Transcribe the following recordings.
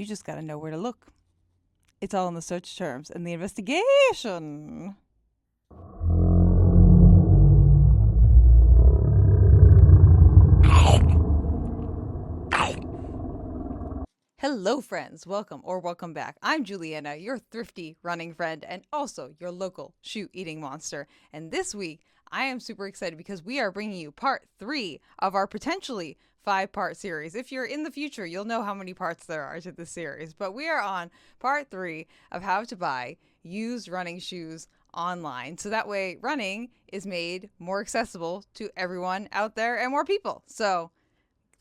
You just got to know where to look. It's all in the search terms and the investigation. Hello, friends. Welcome back. I'm Juliana, your thrifty running friend, and also your local shoe eating monster. And this week, I am super excited because we are bringing you part 3 of our potentially 5-part series. If you're in the future, you'll know how many parts there are to this series. But we are on part 3 of how to buy used running shoes online. So that way, running is made more accessible to everyone out there and more people. So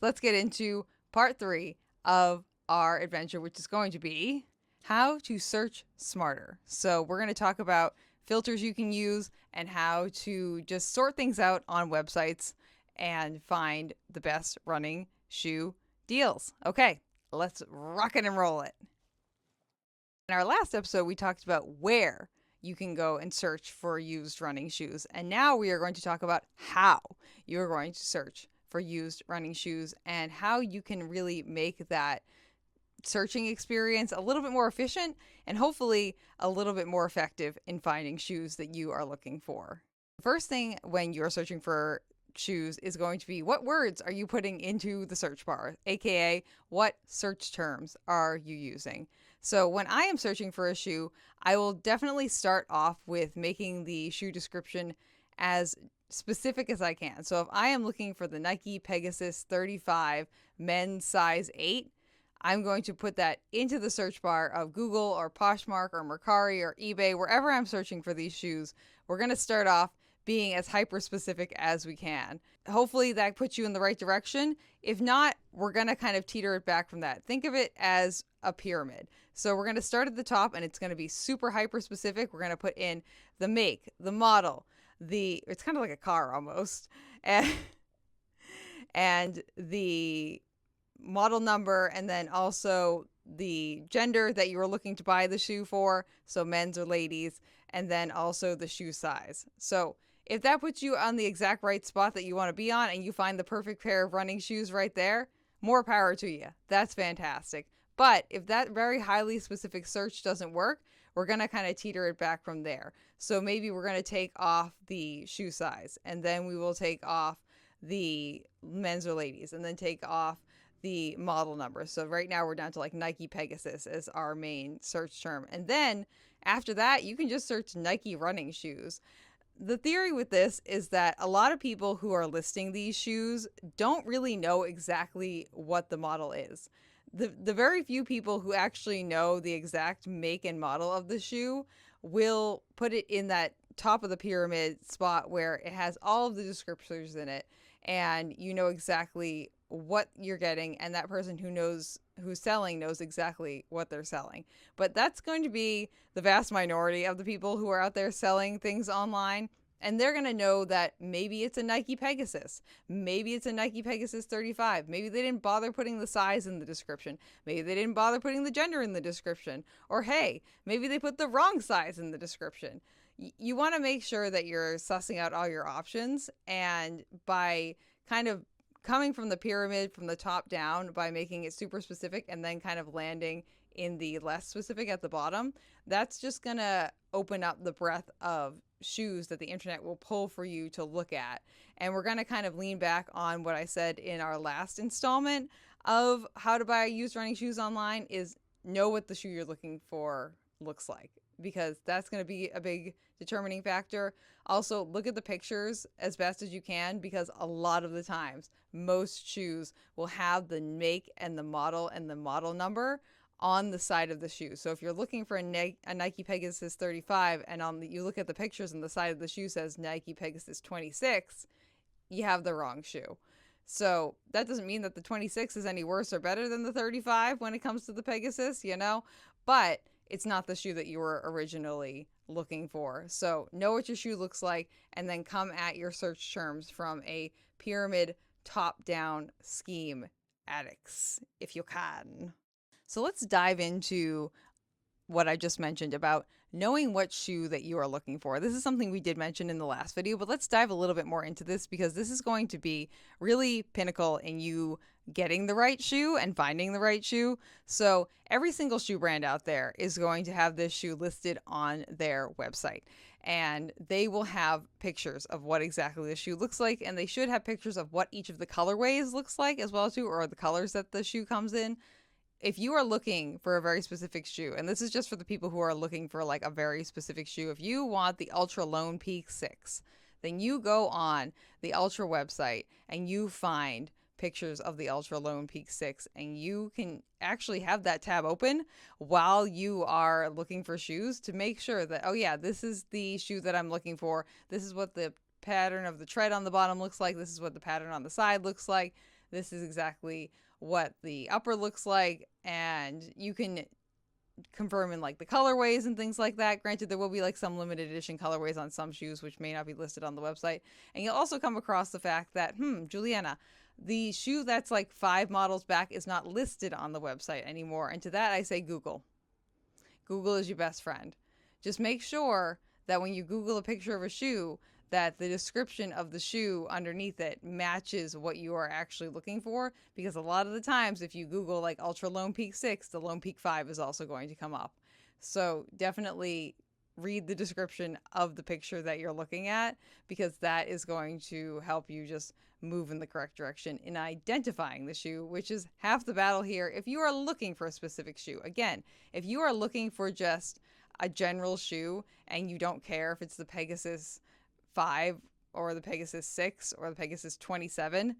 let's get into part 3 of our adventure, which is going to be how to search smarter. So we're going to talk about filters you can use and how to just sort things out on websites and find the best running shoe deals. Okay, let's rock it and roll it. In our last episode, we talked about where you can go and search for used running shoes. And now we are going to talk about how you're going to search for used running shoes and how you can really make that searching experience a little bit more efficient and hopefully a little bit more effective in finding shoes that you are looking for. The first thing when you're searching for shoes is going to be what words are you putting into the search bar, aka what search terms are you using. So when I am searching for a shoe, I will definitely start off with making the shoe description as specific as I can. So if I am looking for the Nike Pegasus 35 men's size 8, I'm going to put that into the search bar of Google or Poshmark or Mercari or eBay, wherever I'm searching for these shoes. We're going to start off being as hyper specific as we can. Hopefully that puts you in the right direction. If not, we're going to kind of teeter it back from that. Think of it as a pyramid. So we're going to start at the top and it's going to be super hyper specific. We're going to put in the make, the model, it's kind of like a car almost, and the model number, and then also the gender that you were looking to buy the shoe for, so men's or ladies, and then also the shoe size. So if that puts you on the exact right spot that you want to be on and you find the perfect pair of running shoes right there, more power to you. That's fantastic. But if that very highly specific search doesn't work, we're going to kind of teeter it back from there. So maybe we're going to take off the shoe size, and then we will take off the men's or ladies, and then take off the model number. So right now we're down to like Nike Pegasus as our main search term. And then after that, you can just search Nike running shoes. The theory with this is that a lot of people who are listing these shoes don't really know exactly what the model is. The very few people who actually know the exact make and model of the shoe will put it in that top of the pyramid spot where it has all of the descriptors in it and you know exactly what you're getting, and that person who's selling knows exactly what they're selling. But that's going to be the vast minority of the people who are out there selling things online. And they're going to know that maybe it's a Nike Pegasus. Maybe it's a Nike Pegasus 35. Maybe they didn't bother putting the size in the description. Maybe they didn't bother putting the gender in the description. Or hey, maybe they put the wrong size in the description. You want to make sure that you're sussing out all your options, and by kind of coming from the pyramid from the top down, by making it super specific and then kind of landing in the less specific at the bottom, that's just going to open up the breadth of shoes that the internet will pull for you to look at. And we're going to kind of lean back on what I said in our last installment of how to buy used running shoes online, is know what the shoe you're looking for looks like, because that's going to be a big determining factor. Also, look at the pictures as best as you can, because a lot of the times most shoes will have the make and the model number on the side of the shoe. So if you're looking for a Nike Pegasus 35 and you look at the pictures and the side of the shoe says Nike Pegasus 26, you have the wrong shoe. So that doesn't mean that the 26 is any worse or better than the 35 when it comes to the Pegasus, but it's not the shoe that you were originally looking for. So know what your shoe looks like, and then come at your search terms from a pyramid top-down scheme, addicts, if you can. So let's dive into what I just mentioned about knowing what shoe that you are looking for. This is something we did mention in the last video, but let's dive a little bit more into this because this is going to be really pinnacle in you getting the right shoe and finding the right shoe. So every single shoe brand out there is going to have this shoe listed on their website. And they will have pictures of what exactly the shoe looks like, and they should have pictures of what each of the colorways looks like as well too, or the colors that the shoe comes in. If you are looking for a very specific shoe, and this is just for the people who are looking for like a very specific shoe, if you want the Ultra Lone Peak 6, then you go on the Ultra website and you find pictures of the Ultra Lone Peak 6, and you can actually have that tab open while you are looking for shoes to make sure that, oh yeah, this is the shoe that I'm looking for. This is what the pattern of the tread on the bottom looks like. This is what the pattern on the side looks like. This is exactly what the upper looks like, and you can confirm in like the colorways and things like that. Granted, there will be like some limited edition colorways on some shoes which may not be listed on the website. And you'll also come across the fact that, Juliana, the shoe that's like 5 models back is not listed on the website anymore. And to that I say Google. Google is your best friend. Just make sure that when you Google a picture of a shoe, that the description of the shoe underneath it matches what you are actually looking for, because a lot of the times if you Google like Ultra Lone Peak 6, the Lone Peak 5 is also going to come up. So definitely read the description of the picture that you're looking at, because that is going to help you just move in the correct direction in identifying the shoe, which is half the battle here if you are looking for a specific shoe. Again, if you are looking for just a general shoe and you don't care if it's the Pegasus 5 or the Pegasus 6 or the Pegasus 27,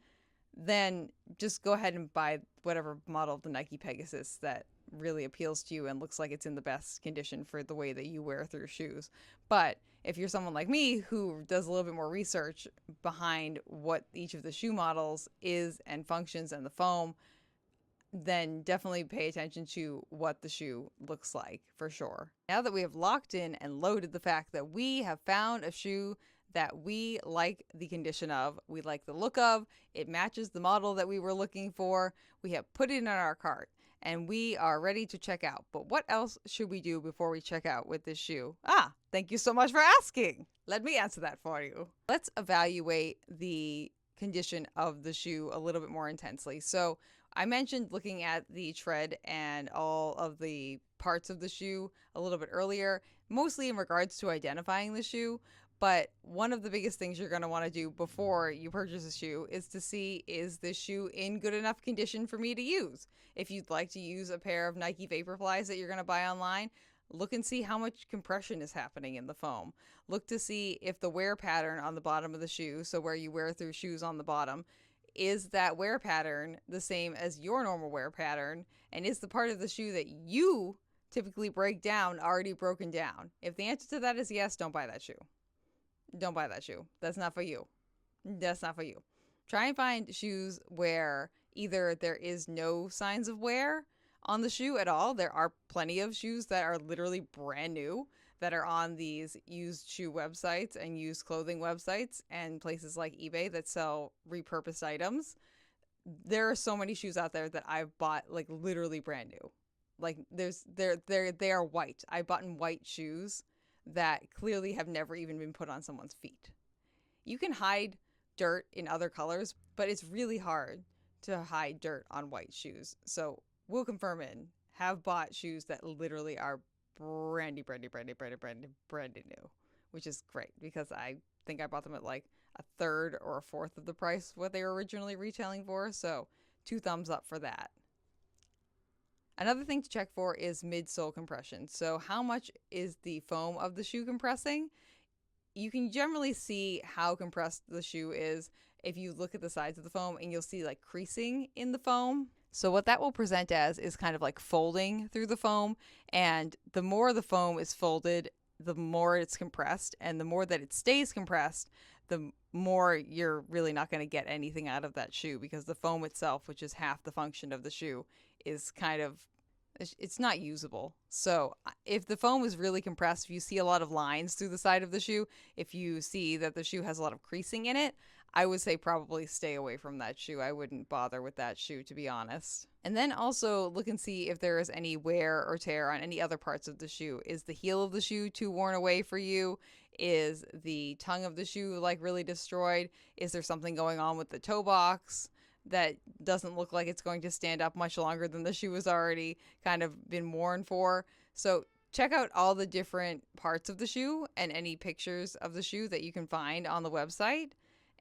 then just go ahead and buy whatever model of the Nike Pegasus that really appeals to you and looks like it's in the best condition for the way that you wear through shoes. But if you're someone like me who does a little bit more research behind what each of the shoe models is and functions and the foam, then definitely pay attention to what the shoe looks like for sure. Now that we have locked in and loaded the fact that we have found a shoe that we like the condition of, we like the look of, it matches the model that we were looking for, we have put it in our cart, and we are ready to check out. But what else should we do before we check out with this shoe? Thank you so much for asking. Let me answer that for you. Let's evaluate the condition of the shoe a little bit more intensely. So I mentioned looking at the tread and all of the parts of the shoe a little bit earlier, mostly in regards to identifying the shoe. But one of the biggest things you're going to want to do before you purchase a shoe is to see, is this shoe in good enough condition for me to use? If you'd like to use a pair of Nike Vaporflies that you're going to buy online, look and see how much compression is happening in the foam. Look to see if the wear pattern on the bottom of the shoe, so where you wear through shoes on the bottom, is that wear pattern the same as your normal wear pattern? And is the part of the shoe that you typically break down already broken down? If the answer to that is yes, don't buy that shoe. Don't buy that shoe. That's not for you. That's not for you. Try and find shoes where either there is no signs of wear on the shoe at all. There are plenty of shoes that are literally brand new that are on these used shoe websites and used clothing websites and places like eBay that sell repurposed items. There are so many shoes out there that I've bought like literally brand new. Like they are white. I bought in white shoes that clearly have never even been put on someone's feet. You can hide dirt in other colors, but it's really hard to hide dirt on white shoes. So we'll confirm in, have bought shoes that literally are brand new, which is great because I think I bought them at like a third or a fourth of the price what they were originally retailing for. So 2 thumbs up for that. Another thing to check for is midsole compression. So how much is the foam of the shoe compressing? You can generally see how compressed the shoe is if you look at the sides of the foam, and you'll see like creasing in the foam. So what that will present as is kind of like folding through the foam, and the more the foam is folded, the more it's compressed, and the more that it stays compressed, the more you're really not going to get anything out of that shoe, because the foam itself, which is half the function of the shoe, is kind of, it's not usable. So if the foam is really compressed, if you see a lot of lines through the side of the shoe, if you see that the shoe has a lot of creasing in it, I would say probably stay away from that shoe. I wouldn't bother with that shoe, to be honest. And then also look and see if there is any wear or tear on any other parts of the shoe. Is the heel of the shoe too worn away for you? Is the tongue of the shoe like really destroyed? Is there something going on with the toe box that doesn't look like it's going to stand up much longer than the shoe has already kind of been worn for? So check out all the different parts of the shoe and any pictures of the shoe that you can find on the website.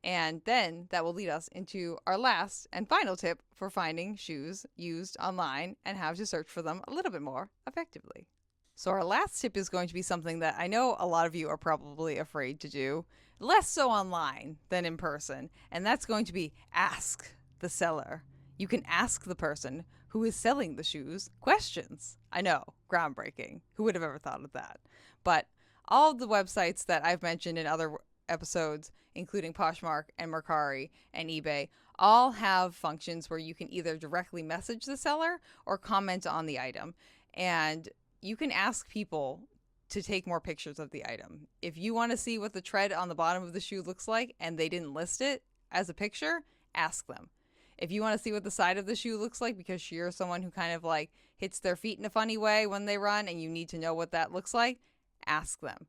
And then that will lead us into our last and final tip for finding shoes used online and how to search for them a little bit more effectively. So our last tip is going to be something that I know a lot of you are probably afraid to do, less so online than in person, and that's going to be ask the seller. You can ask the person who is selling the shoes questions. I know, groundbreaking. Who would have ever thought of that? But all of the websites that I've mentioned in other episodes, including Poshmark and Mercari and eBay, all have functions where you can either directly message the seller or comment on the item. And you can ask people to take more pictures of the item. If you want to see what the tread on the bottom of the shoe looks like and they didn't list it as a picture, ask them. If you want to see what the side of the shoe looks like because you're someone who kind of like hits their feet in a funny way when they run and you need to know what that looks like, ask them.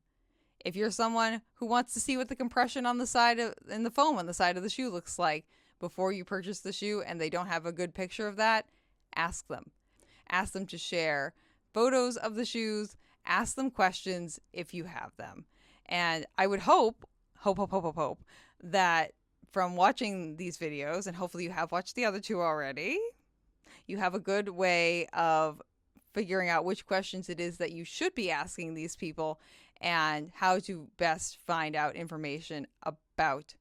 If you're someone who wants to see what the compression on the side of, and the foam on the side of the shoe looks like before you purchase the shoe and they don't have a good picture of that, ask them. Ask them to share photos of the shoes. Ask them questions if you have them. And I would hope that from watching these videos, and hopefully you have watched the other two already, you have a good way of figuring out which questions it is that you should be asking these people and how to best find out information about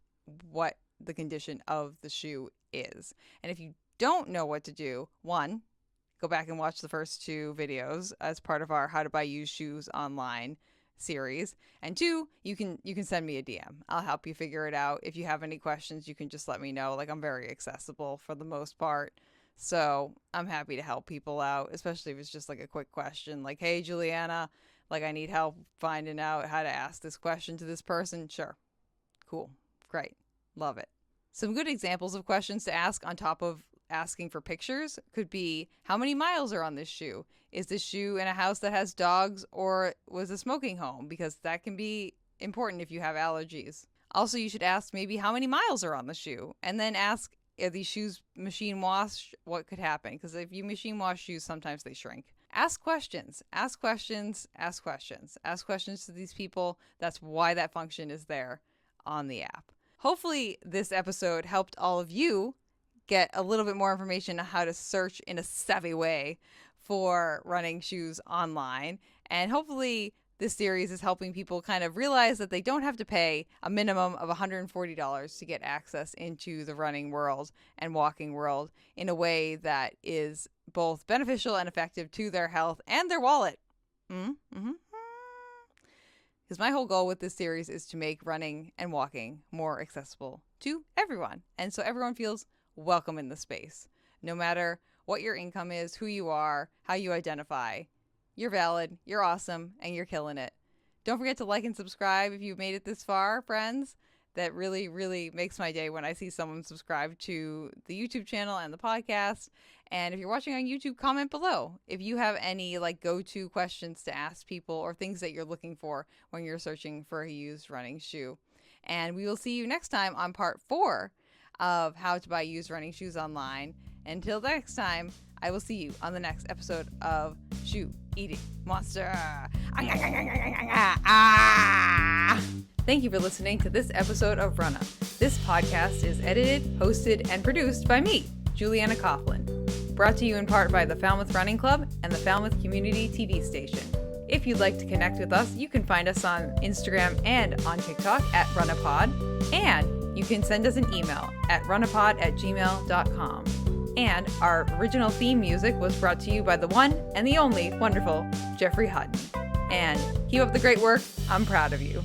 what the condition of the shoe is. And if you don't know what to do, one, go back and watch the first two videos as part of our How to Buy Used Shoes Online series. And two, you can send me a DM. I'll help you figure it out. If you have any questions, you can just let me know. Like, I'm very accessible for the most part. So I'm happy to help people out, especially if it's just like a quick question like, hey, Juliana, like I need help finding out how to ask this question to this person. Sure. Cool. Great. Love it. Some good examples of questions to ask on top of asking for pictures could be, how many miles are on this shoe? Is this shoe in a house that has dogs or was a smoking home? Because that can be important if you have allergies. Also, you should ask maybe how many miles are on the shoe, and then ask, are these shoes machine washed? What could happen? Because if you machine wash shoes, sometimes they shrink. Ask questions. Ask questions. Ask questions. Ask questions to these people. That's why that function is there on the app. Hopefully this episode helped all of you get a little bit more information on how to search in a savvy way for running shoes online. And hopefully this series is helping people kind of realize that they don't have to pay a minimum of $140 to get access into the running world and walking world in a way that is both beneficial and effective to their health and their wallet. Because my whole goal with this series is to make running and walking more accessible to everyone. And so everyone feels welcome in the space. No matter what your income is, who you are, how you identify, you're valid, you're awesome, and you're killing it. Don't forget to like and subscribe if you've made it this far, friends. That really, really makes my day when I see someone subscribe to the YouTube channel and the podcast. And if you're watching on YouTube, comment below if you have any like go-to questions to ask people or things that you're looking for when you're searching for a used running shoe. And we will see you next time on part 4 of How to Buy Used Running Shoes Online. Until next time, I will see you on the next episode of Shoe Eating Monster. Thank you for listening to this episode of RUNNAH. This podcast is edited, hosted, and produced by me, Juliana Coughlin. Brought to you in part by the Falmouth Running Club and the Falmouth Community TV station. If you'd like to connect with us, you can find us on Instagram and on TikTok at RUNNAHPod, and you can send us an email at runnahpod@gmail.com. And our original theme music was brought to you by the one and the only wonderful Jeffrey Hutton. And keep up the great work. I'm proud of you.